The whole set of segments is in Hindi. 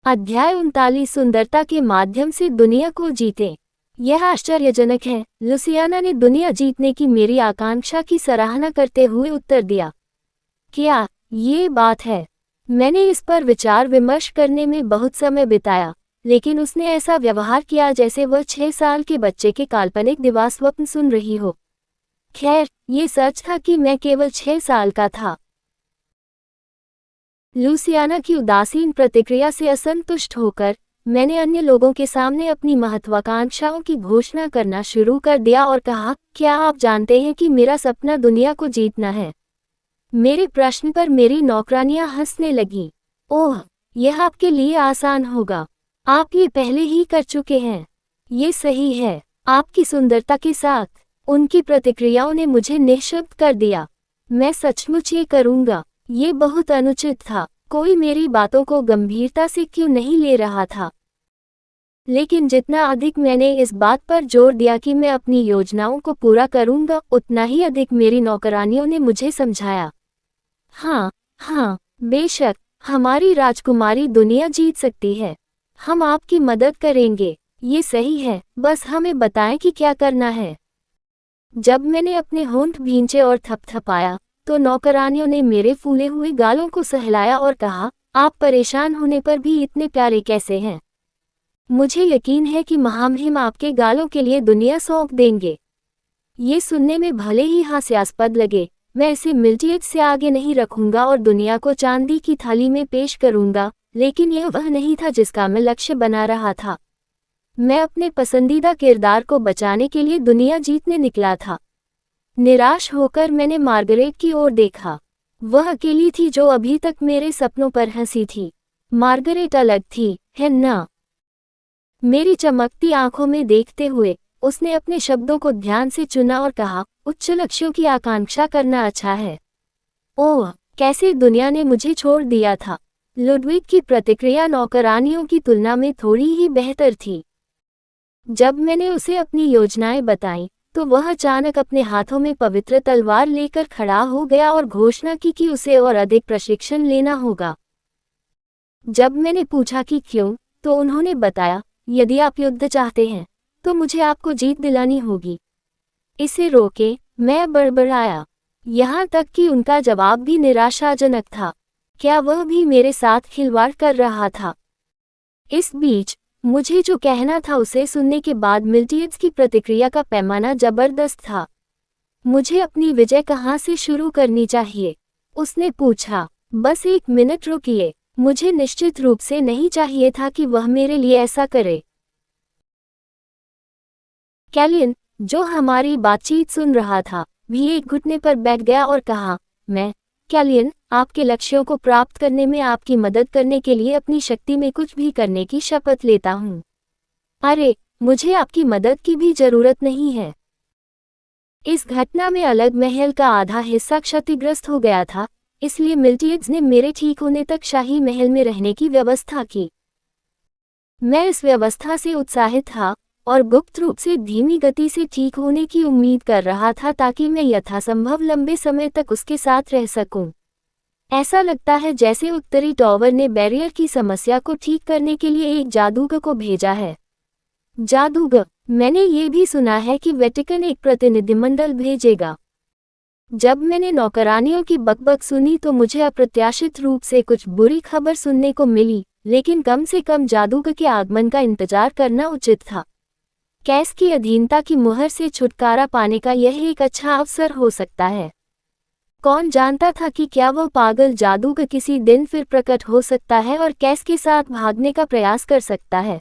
अध्याय 39 सुंदरता के माध्यम से दुनिया को जीते। यह आश्चर्यजनक है, लुसियाना ने दुनिया जीतने की मेरी आकांक्षा की सराहना करते हुए उत्तर दिया। क्या ये बात है? मैंने इस पर विचार विमर्श करने में बहुत समय बिताया, लेकिन उसने ऐसा व्यवहार किया जैसे वह 6 साल के बच्चे के काल्पनिक दिवास्वप्न सुन रही हो। खैर, ये सच था कि मैं केवल 6 साल का था। लुसियाना की उदासीन प्रतिक्रिया से असंतुष्ट होकर मैंने अन्य लोगों के सामने अपनी महत्वाकांक्षाओं की घोषणा करना शुरू कर दिया और कहा, क्या आप जानते हैं कि मेरा सपना दुनिया को जीतना है? मेरे प्रश्न पर मेरी नौकरानियां हंसने लगीं। ओह, यह आपके लिए आसान होगा। आप ये पहले ही कर चुके हैं। ये सही है, आपकी सुंदरता के साथ। उनकी प्रतिक्रियाओं ने मुझे निःशब्द कर दिया। मैं सचमुच ये करूंगा। ये बहुत अनुचित था। कोई मेरी बातों को गंभीरता से क्यों नहीं ले रहा था? लेकिन जितना अधिक मैंने इस बात पर जोर दिया कि मैं अपनी योजनाओं को पूरा करूंगा, उतना ही अधिक मेरी नौकरानियों ने मुझे समझाया। हाँ, बेशक, हमारी राजकुमारी दुनिया जीत सकती है। हम आपकी मदद करेंगे। ये सही है, बस हमें बताएं कि क्या करना है। जब मैंने अपने होंठ भींचे और थपथपाया, तो नौकरानियों ने मेरे फूले हुए गालों को सहलाया और कहा, आप परेशान होने पर भी इतने प्यारे कैसे हैं? मुझे यकीन है कि महामहिम आपके गालों के लिए दुनिया सौंप देंगे। ये सुनने में भले ही हास्यास्पद लगे, मैं इसे मिल्टियट से आगे नहीं रखूंगा और दुनिया को चांदी की थाली में पेश करूंगा, लेकिन यह वह नहीं था जिसका मैं लक्ष्य बना रहा था। मैं अपने पसंदीदा किरदार को बचाने के लिए दुनिया जीतने निकला था। निराश होकर मैंने मार्गरेट की ओर देखा। वह अकेली थी जो अभी तक मेरे सपनों पर हंसी थी। मार्गरेट अलग थी, है ना? मेरी चमकती आंखों में देखते हुए उसने अपने शब्दों को ध्यान से चुना और कहा, उच्च लक्ष्यों की आकांक्षा करना अच्छा है। ओह, कैसे दुनिया ने मुझे छोड़ दिया था। लुडविग की प्रतिक्रिया नौकरानियों की तुलना में थोड़ी ही बेहतर थी। जब मैंने उसे अपनी योजनाएं बताईं, तो वह अचानक अपने हाथों में पवित्र तलवार लेकर खड़ा हो गया और घोषणा की कि उसे और अधिक प्रशिक्षण लेना होगा। जब मैंने पूछा कि क्यों, तो उन्होंने बताया, यदि आप युद्ध चाहते हैं, तो मुझे आपको जीत दिलानी होगी। इसे रोके, मैं बड़बड़ाया। यहाँ तक कि उनका जवाब भी निराशाजनक था। क्या वह भी मेरे साथ खिलवाड़ कर रहा था? इस बीच मुझे जो कहना था उसे सुनने के बाद मिल्टियट्स की प्रतिक्रिया का पैमाना जबरदस्त था। मुझे अपनी विजय कहाँ से शुरू करनी चाहिए? उसने पूछा। बस एक मिनट रुकिए, मुझे निश्चित रूप से नहीं चाहिए था कि वह मेरे लिए ऐसा करे। कैलियन, जो हमारी बातचीत सुन रहा था, भी एक घुटने पर बैठ गया और कहा, मैं, कैलियन, आपके लक्ष्यों को प्राप्त करने में आपकी मदद करने के लिए अपनी शक्ति में कुछ भी करने की शपथ लेता हूँ। अरे, मुझे आपकी मदद की भी जरूरत नहीं है। इस घटना में अलग महल का आधा हिस्सा क्षतिग्रस्त हो गया था, इसलिए मिल्टियट्स ने मेरे ठीक होने तक शाही महल में रहने की व्यवस्था की। मैं इस व्यवस्था से उत्साहित था और गुप्त रूप से धीमी गति से ठीक होने की उम्मीद कर रहा था ताकि मैं यथासंभव लंबे समय तक उसके साथ रह सकूं। ऐसा लगता है जैसे उत्तरी टॉवर ने बैरियर की समस्या को ठीक करने के लिए एक जादूगर को भेजा है। जादूगर? मैंने ये भी सुना है कि वेटिकन एक प्रतिनिधिमंडल भेजेगा। जब मैंने नौकरानियों की बकबक सुनी तो मुझे अप्रत्याशित रूप से कुछ बुरी खबर सुनने को मिली, लेकिन कम से कम जादूगर के आगमन का इंतजार करना उचित था। कैस की अधीनता की मुहर से छुटकारा पाने का यह एक अच्छा अवसर हो सकता है। कौन जानता था कि क्या वह पागल जादूगर किसी दिन फिर प्रकट हो सकता है और कैस के साथ भागने का प्रयास कर सकता है।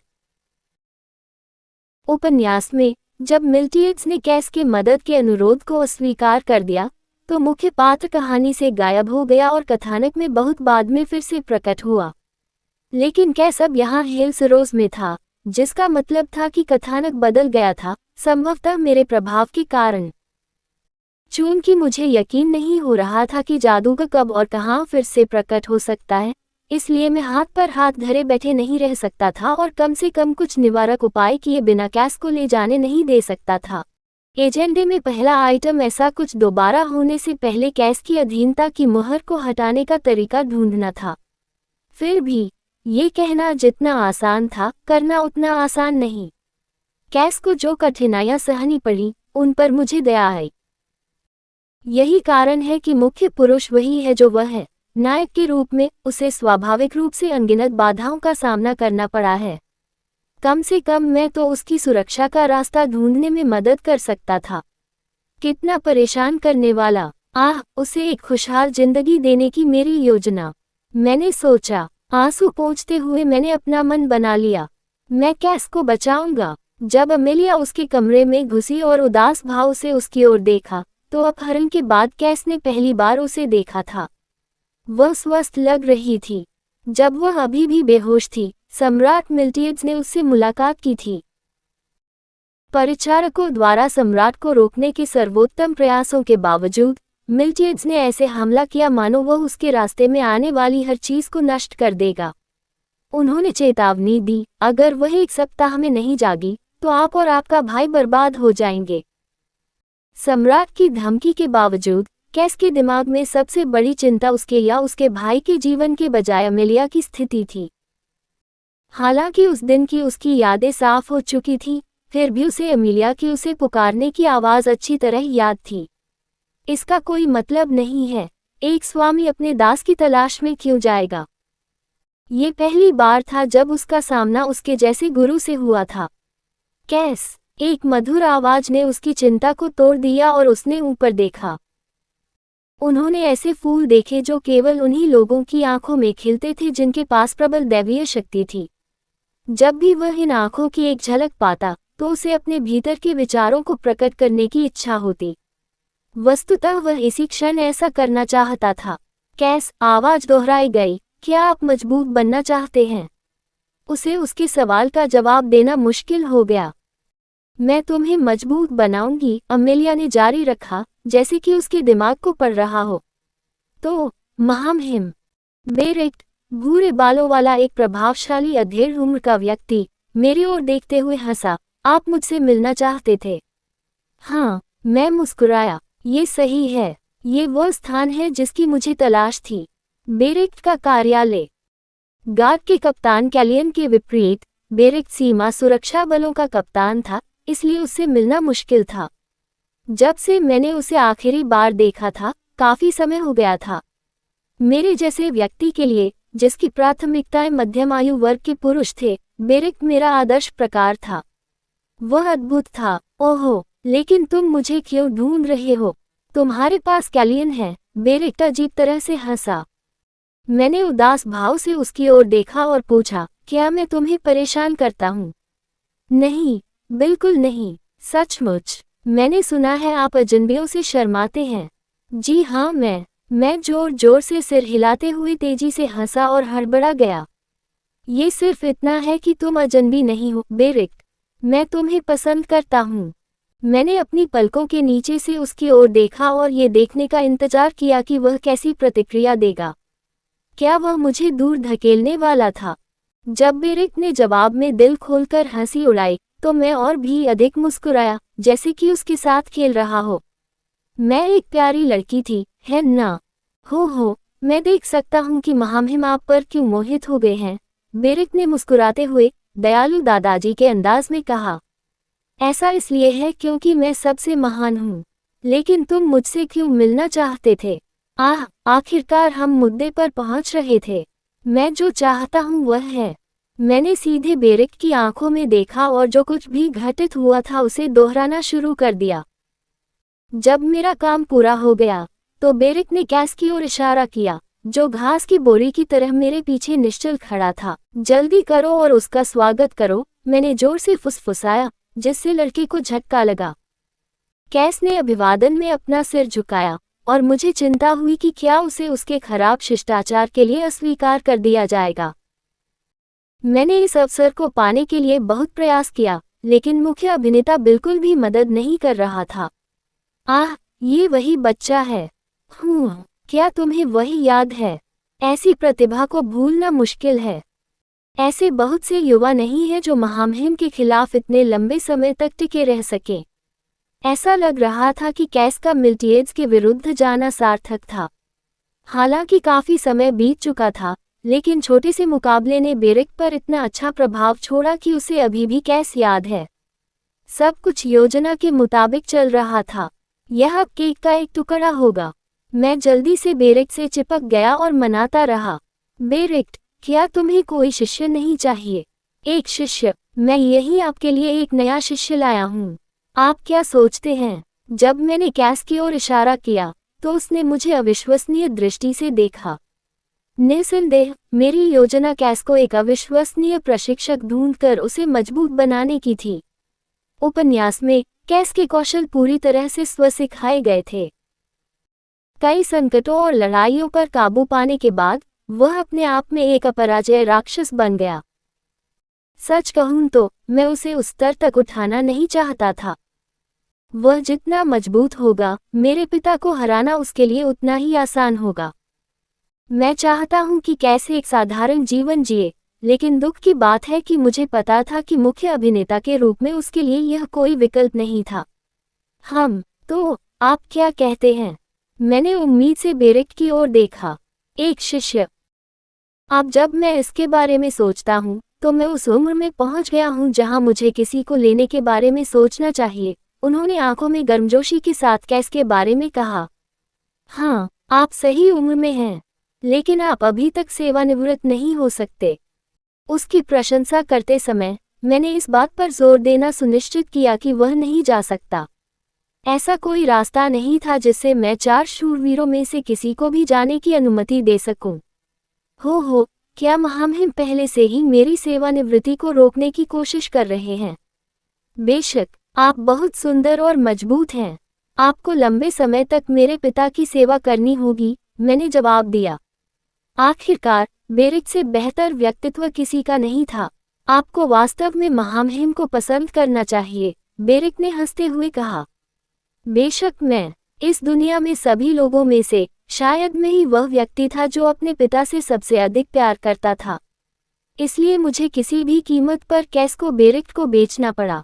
उपन्यास में, जब मिल्टियट्स ने कैस के मदद के अनुरोध को अस्वीकार कर दिया, तो मुख्य पात्र कहानी से गायब हो गया और कथानक में बहुत बाद में फिर से प्रकट हुआ। लेकिन कैस अब यहाँ हेल्सरोस में था, जिसका मतलब था कि कथानक बदल गया था, संभवतः मेरे प्रभाव के कारण। चूंकि मुझे यकीन नहीं हो रहा था कि जादूगर कब और कहाँ फिर से प्रकट हो सकता है, इसलिए मैं हाथ पर हाथ धरे बैठे नहीं रह सकता था और कम से कम कुछ निवारक उपाय किए बिना कैस को ले जाने नहीं दे सकता था। एजेंडे में पहला आइटम ऐसा कुछ दोबारा होने से पहले कैस की अधीनता की मुहर को हटाने का तरीका ढूंढना था। फिर भी ये कहना जितना आसान था, करना उतना आसान नहीं। कैस को जो कठिनाइयां सहनी पड़ी, उन पर मुझे दया आई। यही कारण है कि मुख्य पुरुष वही है जो वह है। नायक के रूप में उसे स्वाभाविक रूप से अनगिनत बाधाओं का सामना करना पड़ा है। कम से कम मैं तो उसकी सुरक्षा का रास्ता ढूंढने में मदद कर सकता था। कितना परेशान करने वाला, उसे एक खुशहाल जिंदगी देने की मेरी योजना। मैंने सोचा। आंसू पोंछते हुए मैंने अपना मन बना लिया, मैं कैस को बचाऊंगा। जब अमेलिया उसके कमरे में घुसी और उदास भाव से उसकी ओर देखा, तो अपहरण के बाद कैस ने पहली बार उसे देखा था। वह स्वस्थ लग रही थी। जब वह अभी भी बेहोश थी, सम्राट मिल्टियड्स ने उससे मुलाकात की थी। परिचारकों द्वारा सम्राट को रोकने के सर्वोत्तम प्रयासों के बावजूद मिल्टियड्स ने ऐसे हमला किया मानो वह उसके रास्ते में आने वाली हर चीज को नष्ट कर देगा। उन्होंने चेतावनी दी, अगर वह 1 सप्ताह में नहीं जागी तो आप और आपका भाई बर्बाद हो जाएंगे। सम्राट की धमकी के बावजूद कैस के दिमाग में सबसे बड़ी चिंता उसके या उसके भाई के जीवन के बजाय अमेलिया की स्थिति थी। हालांकि उस दिन की उसकी यादें साफ हो चुकी थी, फिर भी उसे अमेलिया की उसे पुकारने की आवाज़ अच्छी तरह याद थी। इसका कोई मतलब नहीं है, एक स्वामी अपने दास की तलाश में क्यों जाएगा। ये पहली बार था जब उसका सामना उसके जैसे गुरु से हुआ था। कैस, एक मधुर आवाज ने उसकी चिंता को तोड़ दिया और उसने ऊपर देखा। उन्होंने ऐसे फूल देखे जो केवल उन्हीं लोगों की आंखों में खिलते थे जिनके पास प्रबल दैवीय शक्ति थी। जब भी वह इन आंखों की एक झलक पाता, तो उसे अपने भीतर के विचारों को प्रकट करने की इच्छा होती। वस्तुतः वह इसी क्षण ऐसा करना चाहता था। कैस, आवाज दोहराई गई, क्या आप मजबूत बनना चाहते हैं? उसे उसके सवाल का जवाब देना मुश्किल हो गया। मैं तुम्हें मजबूत बनाऊंगी, अमेलिया ने जारी रखा, जैसे कि उसके दिमाग को पढ़ रहा हो। तो महामहिम बेरेक्ट, भूरे बालों वाला एक प्रभावशाली अधेड़ उम्र का व्यक्ति, मेरी ओर देखते हुए हंसा, आप मुझसे मिलना चाहते थे? हाँ, मैं मुस्कुराया, ये सही है, ये वो स्थान है जिसकी मुझे तलाश थी। बेरेक्ट का कार्यालय। गार्ड के कप्तान कैलियन के विपरीत, बेरेक्ट सीमा सुरक्षा बलों का कप्तान था, इसलिए उससे मिलना मुश्किल था। जब से मैंने उसे आखिरी बार देखा था, काफी समय हो गया था। मेरे जैसे व्यक्ति के लिए, जिसकी प्राथमिकताएं मध्यम आयु वर्ग के पुरुष थे, बेरेक्ट मेरा आदर्श प्रकार था। वह अद्भुत था। ओहो, लेकिन तुम मुझे क्यों ढूंढ रहे हो? तुम्हारे पास कैलियन है, बेरेक्ट अजीब तरह से हंसा। मैंने उदास भाव से उसकी ओर देखा और पूछा, क्या मैं तुम्हें परेशान करता हूँ? नहीं, बिल्कुल नहीं, सचमुच। मैंने सुना है आप अजनबियों से शर्माते हैं। जी हाँ, मैं जोर जोर से सिर हिलाते हुए तेजी से हंसा और हड़बड़ा गया। ये सिर्फ इतना है कि तुम अजनबी नहीं हो, बेरेक्ट। मैं तुम्हें पसंद करता हूँ। मैंने अपनी पलकों के नीचे से उसकी ओर देखा और ये देखने का इंतजार किया कि वह कैसी प्रतिक्रिया देगा। क्या वह मुझे दूर धकेलने वाला था? जब बेरेक्ट ने जवाब में दिल खोलकर हंसी उड़ाई, तो मैं और भी अधिक मुस्कुराया, जैसे कि उसके साथ खेल रहा हो। मैं एक प्यारी लड़की थी, है ना? हो, मैं देख सकता हूँ कि महामहिम आप पर क्यों मोहित हो गए हैं, बेरेक्ट ने मुस्कुराते हुए दयालु दादाजी के अंदाज में कहा। ऐसा इसलिए है क्योंकि मैं सबसे महान हूँ। लेकिन तुम मुझसे क्यों मिलना चाहते थे? आखिरकार हम मुद्दे पर पहुंच रहे थे। मैं जो चाहता हूँ वह है। मैंने सीधे बेरेक्ट की आंखों में देखा और जो कुछ भी घटित हुआ था उसे दोहराना शुरू कर दिया। जब मेरा काम पूरा हो गया, तो बेरेक्ट ने कैस की ओर इशारा किया, जो घास की बोरी की तरह मेरे पीछे निश्चल खड़ा था। जल्दी करो और उसका स्वागत करो, मैंने जोर से फुसफुसाया, जिससे लड़के को झटका लगा। कैस ने अभिवादन में अपना सिर झुकाया, और मुझे चिंता हुई कि क्या उसे उसके खराब शिष्टाचार के लिए अस्वीकार कर दिया जाएगा। मैंने इस अवसर को पाने के लिए बहुत प्रयास किया, लेकिन मुख्य अभिनेता बिल्कुल भी मदद नहीं कर रहा था। ये वही बच्चा है। क्या तुम्हें वही याद है? ऐसी प्रतिभा को भूलना मुश्किल है। ऐसे बहुत से युवा नहीं हैं जो महामहिम के खिलाफ इतने लंबे समय तक टिके रह सके। ऐसा लग रहा था कि कैस का मिल्टियड्स के विरुद्ध जाना सार्थक था। हालांकि काफी समय बीत चुका था, लेकिन छोटे से मुकाबले ने बेरिक पर इतना अच्छा प्रभाव छोड़ा कि उसे अभी भी कैस याद है। सब कुछ योजना के मुताबिक चल रहा था। यह अब केक का एक टुकड़ा होगा। मैं जल्दी से बेरिक से चिपक गया और मनाता रहा, बेरिक, क्या तुम्हें कोई शिष्य नहीं चाहिए? एक शिष्य? मैं यही आपके लिए एक नया शिष्य लाया हूँ। आप क्या सोचते हैं? जब मैंने कैस की ओर इशारा किया तो उसने मुझे अविश्वसनीय दृष्टि से देखा। निस्संदेह मेरी योजना कैस को एक अविश्वसनीय प्रशिक्षक ढूंढकर उसे मजबूत बनाने की थी। उपन्यास में कैस के कौशल पूरी तरह से स्वसिखाए गए थे। कई संकटों और लड़ाइयों पर काबू पाने के बाद वह अपने आप में एक अपराजय राक्षस बन गया। सच कहूं तो मैं उसे उस स्तर तक उठाना नहीं चाहता था। वह जितना मजबूत होगा, मेरे पिता को हराना उसके लिए उतना ही आसान होगा। मैं चाहता हूं कि कैसे एक साधारण जीवन जिए, लेकिन दुख की बात है कि मुझे पता था कि मुख्य अभिनेता के रूप में उसके लिए यह कोई विकल्प नहीं था। तो आप क्या कहते हैं? मैंने उम्मीद से बेरिक की ओर देखा। एक शिष्य? अब जब मैं इसके बारे में सोचता हूँ तो मैं उस उम्र में पहुँच गया हूँ जहाँ मुझे किसी को लेने के बारे में सोचना चाहिए। उन्होंने आंखों में गर्मजोशी के साथ कैस के बारे में कहा। हाँ, आप सही उम्र में हैं, लेकिन आप अभी तक सेवानिवृत्त नहीं हो सकते। उसकी प्रशंसा करते समय मैंने इस बात पर जोर देना सुनिश्चित किया कि वह नहीं जा सकता। ऐसा कोई रास्ता नहीं था जिससे मैं 4 शूरवीरों में से किसी को भी जाने की अनुमति दे सकूं। हो, क्या महामहिम पहले से ही मेरी सेवानिवृत्ति को रोकने की कोशिश कर रहे हैं? बेशक, आप बहुत सुंदर और मजबूत हैं। आपको लंबे समय तक मेरे पिता की सेवा करनी होगी, मैंने जवाब दिया। आखिरकार, बेरिक से बेहतर व्यक्तित्व किसी का नहीं था। आपको वास्तव में महामहिम को पसंद करना चाहिए, बेरिक ने हंसते हुए कहा। बेशक मैं इस दुनिया में सभी लोगों में से शायद मैं ही वह व्यक्ति था जो अपने पिता से सबसे अधिक प्यार करता था। इसलिए मुझे किसी भी कीमत पर कैस को बेरिक को बेचना पड़ा।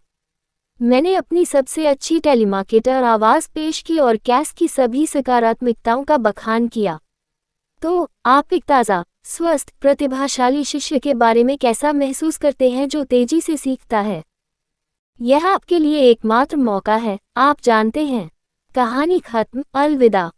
मैंने अपनी सबसे अच्छी टेलीमार्केटर आवाज़ पेश की और कैस की सभी सकारात्मकताओं का बखान किया। तो आप एक ताज़ा, स्वस्थ, प्रतिभाशाली शिष्य के बारे में कैसा महसूस करते हैं जो तेजी से सीखता है? यह आपके लिए एकमात्र मौका है, आप जानते हैं। कहानी खत्म, अलविदा।